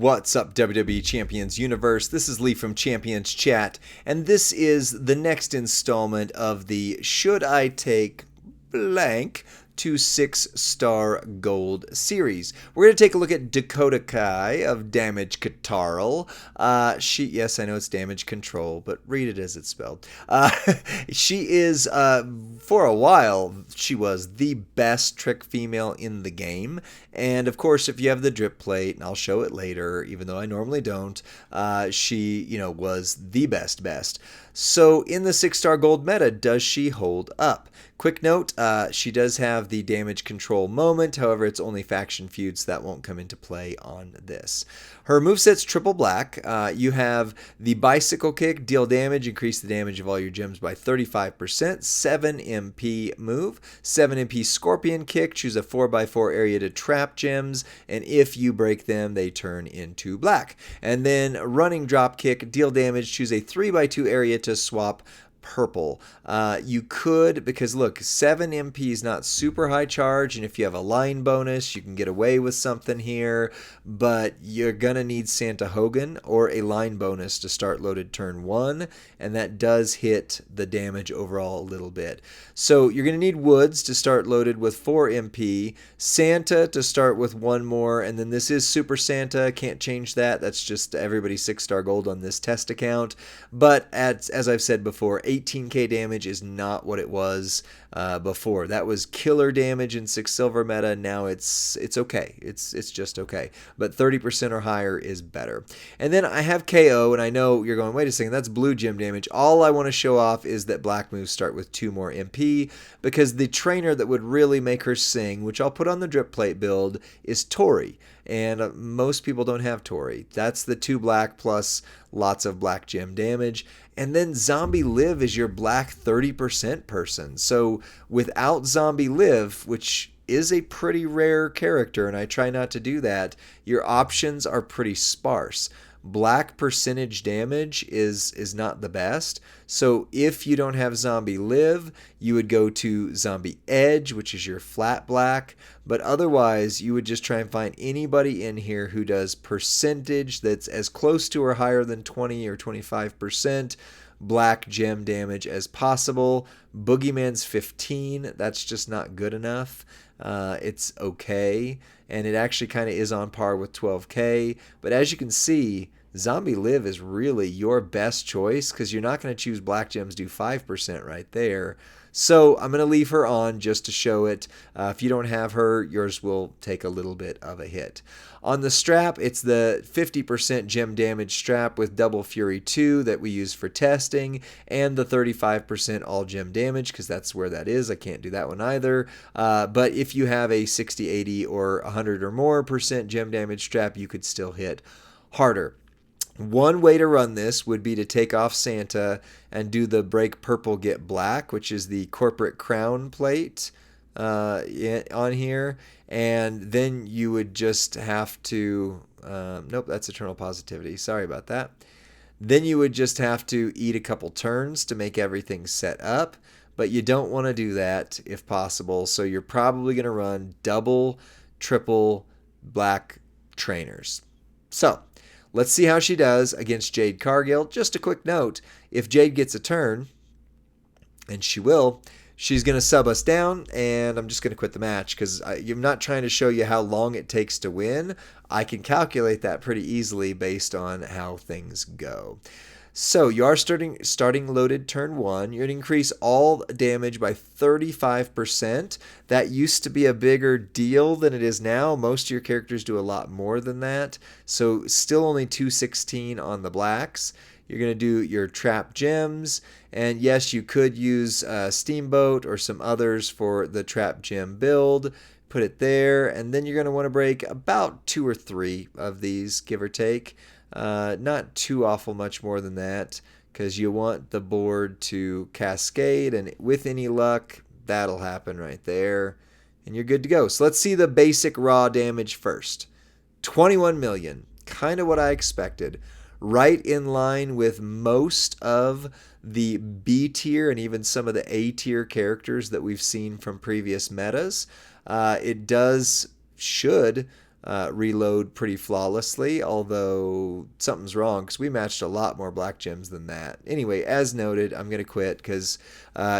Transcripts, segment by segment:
What's up, WWE Champions Universe? This is Lee from Champions Chat, and this is the next installment of the Should I Take Blank to 6-star gold series. We're going to take a look at Dakota Kai of Damage CTRL. Yes, I know it's Damage Control, but read it as it's spelled. She is, for a while, she was the best trick female in the game. And of course, if you have the drip plate, and I'll show it later, even though I normally don't, she, was the best. So in the 6-star gold meta, does she hold up? Quick note, she does have the damage control moment. However, it's only faction feuds, so that won't come into play on this. Her moveset's triple black. You have the bicycle kick, deal damage, increase the damage of all your gems by 35%, 7 MP move, 7 MP scorpion kick, choose a 4x4 area to trap gems, and if you break them, they turn into black. And then running drop kick, deal damage, choose a 3x2 area to swap purple. You could, because look, 7 MP is not super high charge, and if you have a line bonus, you can get away with something here, but you're gonna need Santa Hogan or a line bonus to start loaded turn 1, and that does hit the damage overall a little bit. So you're gonna need Woods to start loaded with 4 MP, Santa to start with 1 more, and then this is Super Santa, can't change that, that's just everybody's 6-star gold on this test account, but as I've said before, 18k damage is not what it was before. That was killer damage in 6 silver meta. Now it's okay. It's just okay. But 30% or higher is better. And then I have KO, and I know you're going, wait a second, that's blue gem damage. All I want to show off is that black moves start with 2 more MP, because the trainer that would really make her sing, which I'll put on the drip plate build, is Tori. And most people don't have Tori. That's the 2 black plus lots of black gem damage. And then Zombie Liv is your black 30% person. So without Zombie Liv, which is a pretty rare character, and I try not to do that, your options are pretty sparse. Black percentage damage is not the best. So if you don't have Zombie Liv, you would go to Zombie Edge, which is your flat black. But otherwise, you would just try and find anybody in here who does percentage that's as close to or higher than 20 or 25% black gem damage as possible. Boogeyman's 15. That's just not good enough. It's okay, and it actually kind of is on par with 12k, but as you can see, Zombie Liv is really your best choice, because you're not going to choose black gems do 5% right there. So I'm going to leave her on just to show it. If you don't have her, yours will take a little bit of a hit. On the strap, it's the 50% gem damage strap with Double Fury 2 that we use for testing, and the 35% all gem damage, because that's where that is. I can't do that one either. But if you have a 60, 80, or 100 or more % gem damage strap, you could still hit harder. One way to run this would be to take off Santa and do the break purple get black, which is the corporate crown plate on here, and then you would just have to nope, that's eternal positivity, sorry about that. Then you would just have to eat a couple turns to make everything set up, but you don't want to do that if possible, so you're probably going to run double, triple black trainers. So let's see how she does against Jade Cargill. Just a quick note, if Jade gets a turn, and she will, she's going to sub us down, and I'm just going to quit the match, because I'm not trying to show you how long it takes to win. I can calculate that pretty easily based on how things go. So you are starting loaded turn 1. You're going to increase all damage by 35%. That used to be a bigger deal than it is now. Most of your characters do a lot more than that. So still only 216 on the blacks. You're going to do your trap gems. And yes, you could use Steamboat or some others for the trap gem build. Put it there. And then you're going to want to break about 2 or 3 of these, give or take. Not too awful much more than that, because you want the board to cascade, and with any luck, that'll happen right there, and you're good to go. So let's see the basic raw damage first. 21 million, kind of what I expected. Right in line with most of the B tier and even some of the A tier characters that we've seen from previous metas. It should reload pretty flawlessly, although something's wrong because we matched a lot more black gems than that. Anyway, as noted, I'm going to quit because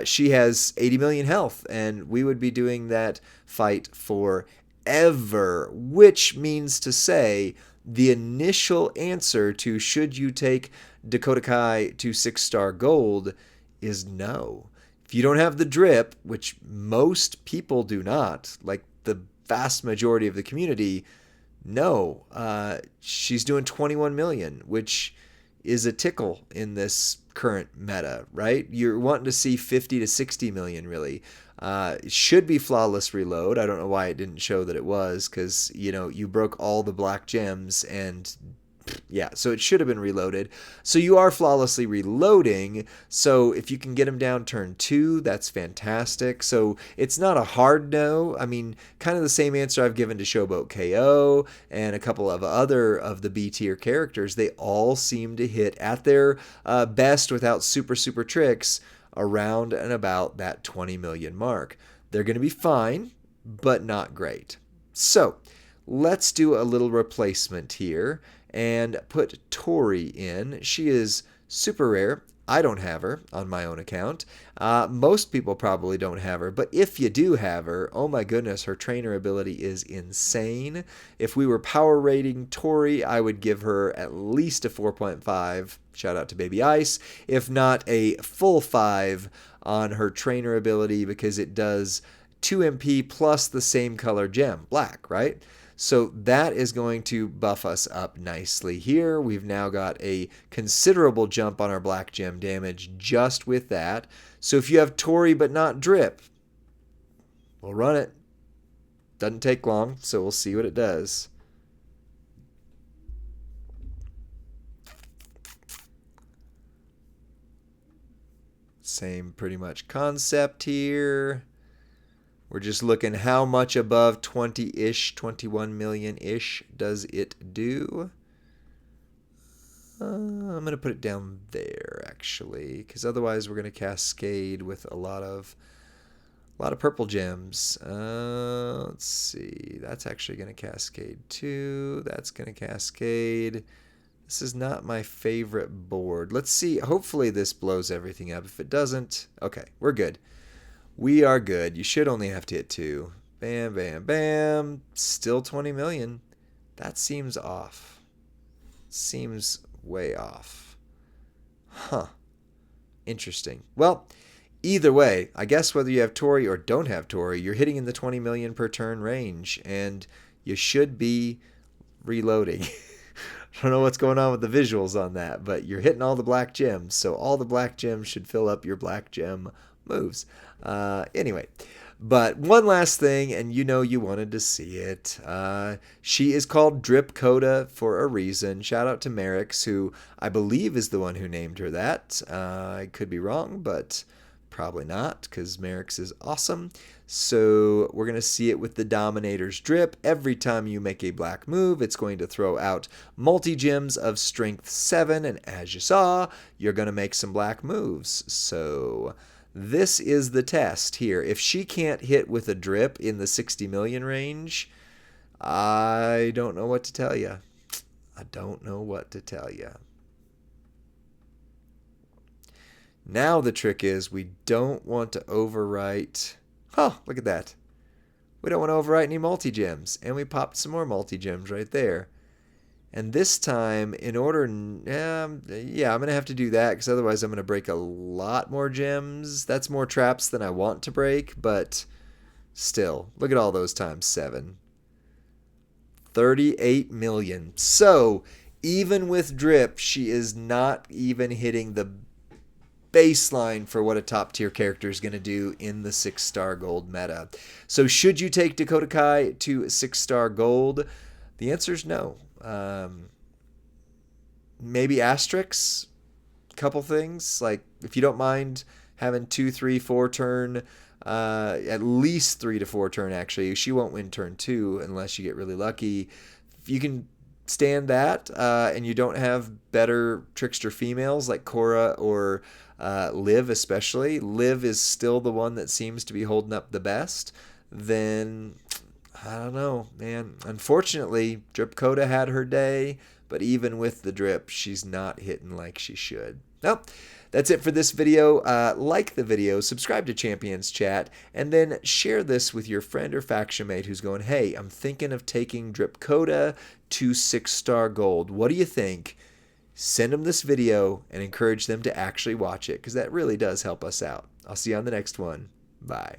she has 80 million health, and we would be doing that fight forever, which means to say the initial answer to should you take Dakota Kai to 6-star gold is no. If you don't have the drip, which most people do not, like the vast majority of the community, no. She's doing 21 million, which is a tickle in this current meta, right? You're wanting to see 50 to 60 million, really. It should be flawless reload. I don't know why it didn't show that it was, because, you broke all the black gems and yeah, so it should have been reloaded. So you are flawlessly reloading. So if you can get him down turn 2, that's fantastic. So it's not a hard no. I mean, kind of the same answer I've given to Showboat KO and a couple of other of the B tier characters. They all seem to hit at their best without super tricks around and about that 20 million mark. They're going to be fine, but not great. So let's do a little replacement here and put Tori in. She is super rare. I don't have her on my own account. Most people probably don't have her, but if you do have her, oh my goodness, her trainer ability is insane. If we were power rating Tori, I would give her at least a 4.5. Shout out to Baby Ice. If not a full 5 on her trainer ability, because it does 2 MP plus the same color gem, black, right? So that is going to buff us up nicely here. We've now got a considerable jump on our black gem damage just with that. So if you have Tori but not drip, we'll run it. Doesn't take long, so we'll see what it does. Same pretty much concept here. We're just looking how much above 20-ish, 21 million-ish does it do. I'm going to put it down there, actually, because otherwise we're going to cascade with a lot of purple gems. Let's see. That's actually going to cascade too. That's going to cascade. This is not my favorite board. Let's see. Hopefully this blows everything up. If it doesn't, okay, we're good. We are good. You should only have to hit 2. Bam, bam, bam. Still 20 million. That seems off. Seems way off. Huh. Interesting. Well, either way, I guess whether you have Tori or don't have Tori, you're hitting in the 20 million per turn range, and you should be reloading. I don't know what's going on with the visuals on that, but you're hitting all the black gems, so all the black gems should fill up your black gem moves. Anyway, but one last thing, and you wanted to see it. She is called Drip Coda for a reason. Shout out to Merrick's, who I believe is the one who named her that. I could be wrong, but probably not, because Merrick's is awesome. So we're going to see it with the Dominator's Drip. Every time you make a black move, it's going to throw out multi-gems of strength 7, and as you saw, you're going to make some black moves. So this is the test here. If she can't hit with a drip in the 60 million range, I don't know what to tell you. I don't know what to tell you. Now the trick is we don't want to overwrite. Oh, look at that. We don't want to overwrite any multi-gems. And we popped some more multi-gems right there. And this time, in order, yeah, I'm going to have to do that, because otherwise I'm going to break a lot more gems. That's more traps than I want to break, but still, look at all those times 7. 38 million. So, even with drip, she is not even hitting the baseline for what a top tier character is going to do in the 6-star gold meta. So, should you take Dakota Kai to 6-star gold? The answer is no. Maybe asterisks, couple things, like if you don't mind having 2, 3, 4 turn, at least 3 to 4 turn, actually. She won't win turn 2 unless you get really lucky. If you can stand that, and you don't have better trickster females like Cora or Liv, especially. Liv is still the one that seems to be holding up the best. Then I don't know, man. Unfortunately, Drip Coda had her day, but even with the drip, she's not hitting like she should. Nope. That's it for this video. Like the video, subscribe to Champions Chat, and then share this with your friend or faction mate who's going, hey, I'm thinking of taking Drip Coda to 6-star gold. What do you think? Send them this video and encourage them to actually watch it, because that really does help us out. I'll see you on the next one. Bye.